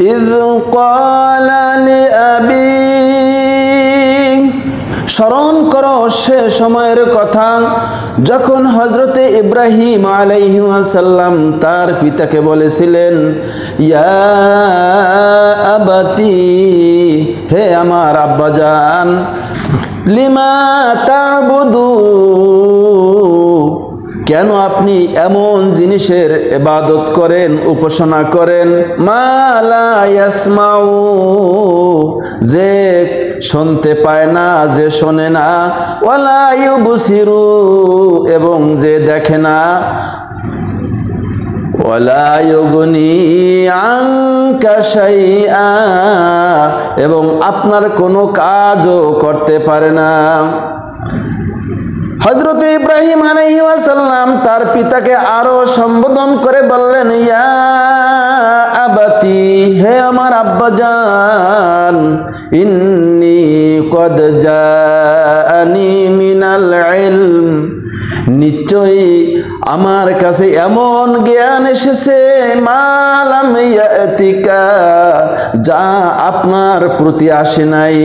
ইয ক্বালা লিআবি, স্মরণ করো সে সময়ের কথা যখন হযরতে ইব্রাহিম আলাইহিস সালাম তার পিতাকে বলেছিলেন, ইয়া আবাতি, হে আমার আব্বাজান, লিমা তা'বুদু, কেন আপনি এমন জিনিসের ইবাদত করেন, উপাসনা করেন, মা লা ইয়াসমাউ, যে শুনতে পায় না, যে শোনে না, ওয়ালা ইউবসিরু, এবং যে দেখে না, ওয়ালা ইউগনি আনকা শাইআ, এবং আপনার কোনো কাজও করতে পারে না। হযরত ইব্রাহিম আলাইহিস সালাম তার পিতাকে আরো সম্বোধন করে বললেন, ইয়া আবাতি, হে আমার আব্বাজান, ইন্নী কদ জাআনি মিনাল ইলম, নিশ্চয়ই আমার কাছে এমন জ্ঞান এসেছে, মা লাম ইয়াতিকা, যা আপনার প্রতি আসে নাই,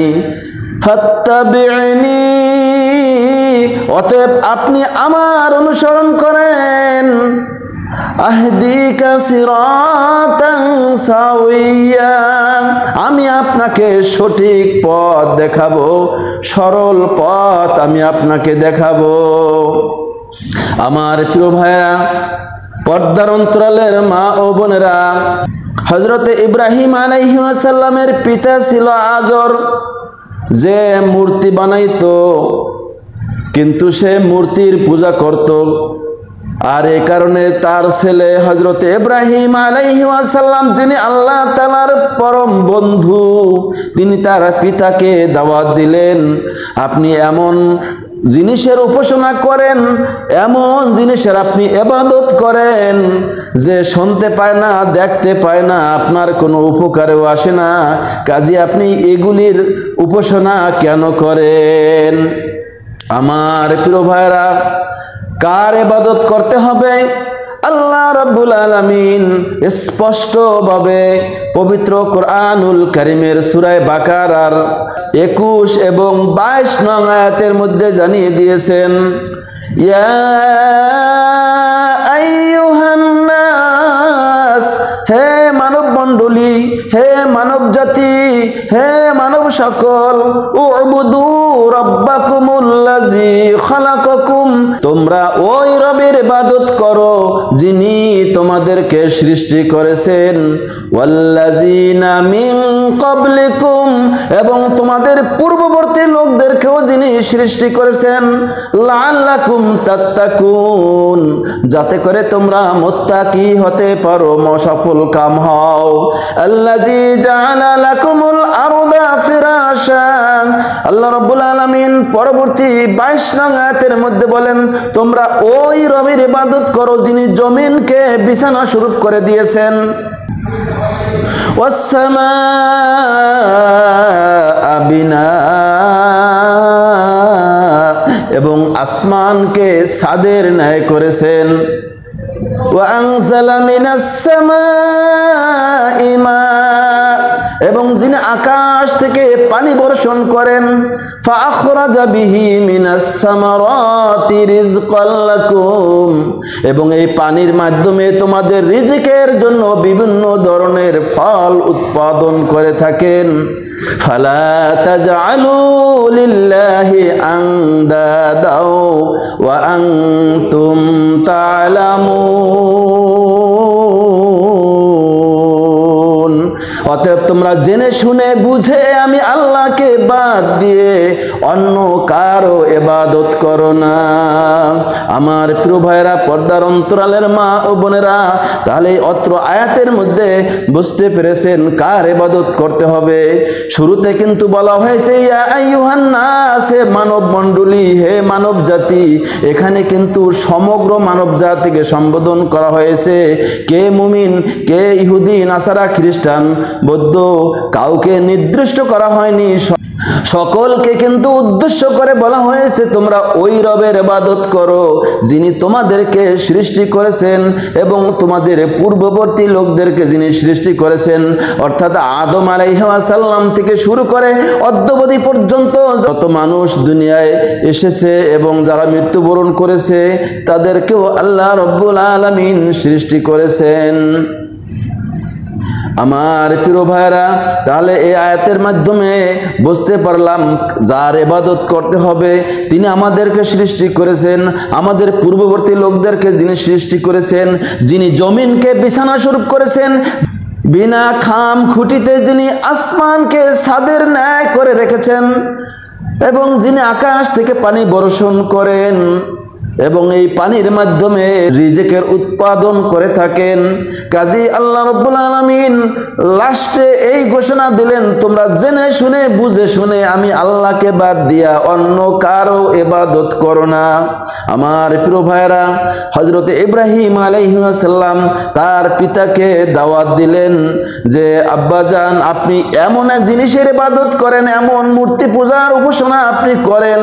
ফাত্তাবি'নি, অতএব আপনি আমার অনুসরণ করেন, আহদিকা সিরাতান সাওয়িয়া, আমি আপনাকে সঠিক পথ দেখাবো, সরল পথ আমি আপনাকে দেখাবো। আমার প্রিয় ভাইরা, পর্দার অন্তরালের মা ও বোনেরা, হযরতে ইব্রাহিম আলাইহিস সালামের পিতা ছিল আজর, যে মূর্তি বানাইতো, কিন্তু সে মূর্তির পূজা করত। আর এই কারণে তার ছেলে হযরত ইব্রাহিম আলাইহিস সালাম, যিনি আল্লাহ তাআলার পরম বন্ধু, তিনি তার পিতাকে দাওয়াত দিলেন, আপনি এমন জিনিসের উপাসনা করেন, এমন জিনিসের আপনি ইবাদত করেন যে শুনতে পায় না, দেখতে পায় না, আপনার কোনো উপকারেও আসে না, কাজে আপনি এগুলির উপাসনা কেন করেন? আমার প্রিয় ভাইরা, কার ইবাদত করতে হবে? আল্লাহ রাব্বুল আলামিন স্পষ্টভাবে পবিত্র কোরআনুল কারীমের সূরা বাকারার 21 এবং 22 নং আয়াতের মধ্যে জানিয়ে দিয়েছেন, ইয়া আইয়ুহান নাস, হে মানব মণ্ডলী, হে মানব জাতি, হে মানব সকল, উবুদু রাব্বাকুমুল্লাযী খালাকাকুম, তোমরা ওই রবের ইবাদত করো যিনি তোমাদেরকে সৃষ্টি করেছেন, ওয়াল্লাযীনা মিন ক্বাবলিকুম, এবং তোমাদের পূর্ববর্তী লোকদেরকেও যিনি সৃষ্টি করেছেন, লাআল্লাকুম তাত্তাকুন, যাতে করে তোমরা মুত্তাকি হতে পারো, সফল কাম হও। আল্লাযী জাআলা লাকুমুল আরদা ফিরাশা, আল্লাহ রাব্বুল আলামিন পরবর্তী 22 নং আয়াতের মধ্যে বলেন, তোমরা ওই রবের ইবাদত করো যিনি জমিনকে বিছানা স্বরূপ করে দিয়েছেন, ওয়াস-সামাআ বিনা, এবং আসমানকে ছাদের ন্যায় করেছেন, ওয়া আনজালা মিনাস সামাই মা, এবং যিনি আকাশ থেকে পানি বর্ষণ করেন, ফাআখরাজা বিহি মিনাস সামারাতি রিজকাল লাকুম, এবং এই পানির মাধ্যমে তোমাদের রিজিকের জন্য বিভিন্ন ধরনের ফল উৎপাদন করে থাকেন। ফালা তাজআলু লিল্লাহি আনদাদাও ওয়া আনতুম তা'লামুন, অতএব তোমরা জেনে শুনে বুঝে আমি আল্লাহকে বাদ দিয়ে অন্য কারো ইবাদত করো না। আমার প্রিয় ভাইরা, পর্দার অন্তরালের মা ও বোনেরা, তাহলে অত্র আয়াতের মধ্যে বুঝতে পেরেছেন কার ইবাদত করতে হবে। শুরুতে কিন্তু বলা হয়েছে ইয়া আইয়ুহান নাস, হে মানব মণ্ডলী, হে মানব জাতি। এখানে কিন্তু সমগ্র মানব জাতিকে সম্বোধন করা হয়েছে। কে মুমিন, কে ইহুদি, নাসারা, খ্রিস্টান, বৌদ্ধ, কাউকে নির্দিষ্ট করা হয়নি। সকলকে কিন্তু উদ্দেশ্য করে বলা হয়েছে তোমরা ওই রবের ইবাদত করো যিনি তোমাদেরকে সৃষ্টি করেছেন এবং তোমাদের পূর্ববর্তী লোকদেরকে যিনি সৃষ্টি করেছেন, অর্থাৎ আদম আলাইহিস সালাম থেকে শুরু করে অদ্যাবধি পর্যন্ত যত মানুষ দুনিয়ায় এসেছে এবং যারা মৃত্যুবরণ করেছে তাদেরকেও আল্লাহ রাব্বুল আলামিন সৃষ্টি করেছেন। আমার প্রিয় ভাইরা, তাহলে এই আয়াতের মাধ্যমে বুঝতে পারলাম যার ইবাদত করতে হবে তিনি আমাদেরকে সৃষ্টি করেছেন, আমাদের পূর্ববর্তী লোকদেরকে যিনি সৃষ্টি করেছেন, যিনি জমিনকে বিছানা স্বরূপ করেছেন, বিনা খাম খুঁটিতে যিনি আসমানকে ছাদের ন্যায় করে রেখেছেন এবং যিনি আকাশ থেকে পানি বর্ষণ করেন এবং এই পানির মাধ্যমে রিজিকের উৎপাদন করে থাকেন। কাজী আল্লাহ রাব্বুল আলামিন লাস্টে এই ঘোষণা দিলেন, তোমরা জেনে শুনে বুঝে শুনে আমি আল্লাহকে বাদ দিয়া অন্য কারো ইবাদত করো না। আমার প্রিয় ভাইরা, হযরত ইব্রাহিম আলাইহিস সালাম তার পিতাকে দাওয়াত দিলেন যে আব্বাজান, আপনি এমন এক জিনিসের ইবাদত করেন, এমন মূর্তি পূজার উপাসনা আপনি করেন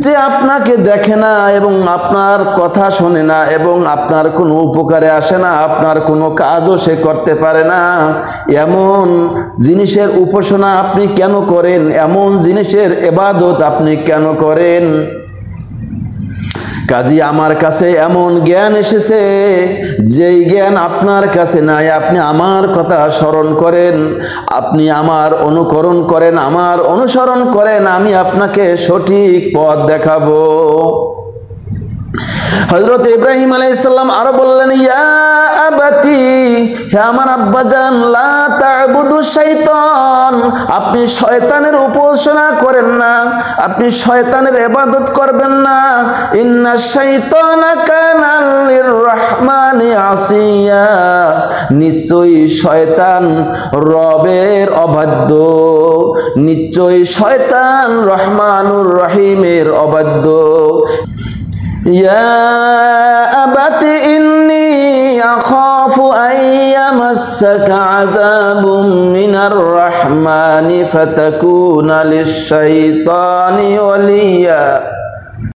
যে আপনাকে দেখে না এবং আপনার কথা শোনে না এবং আপনার কোনো উপকারে আসে না, আপনার কোনো কাজও সে করতে পারে না। এমন জিনিসের উপাসনা আপনি কেন করেন? এমন জিনিসের ইবাদত আপনি কেন করেন? কাজী আমার কাছে এমন জ্ঞান এসেছে যেই জ্ঞান আপনার কাছে নাই। আপনি আমার কথা স্মরণ করেন, আপনি আমার অনুকরণ করেন, আমার অনুসরণ করেন, আমি আপনাকে সঠিক পথ দেখাবো। হযরত ইব্রাহিম আলাইহিস সালাম আরো বললেন, ইয়া আবাতি, হে আমার আব্বাজান, লা তা'বুদু শাইতান, আপনি শয়তানের উপাসনা করেন না, আপনি শয়তানের ইবাদত করবেন না। ইন্না শাইতানা কানা লির-রাহমানি আসিয়া, নিশ্চয়ই শয়তান রবের অবাধ্য, নিশ্চয়ই শয়তান রহমানুর রহিমের অবাধ্য। ইয়া আবাতি ইন্নী আখাফু আন ইয়ামাসসাকা আযাবুম মিনার রাহমানি ফাতাকুনা লিশ-শাইতানি ওয়ালিয়া।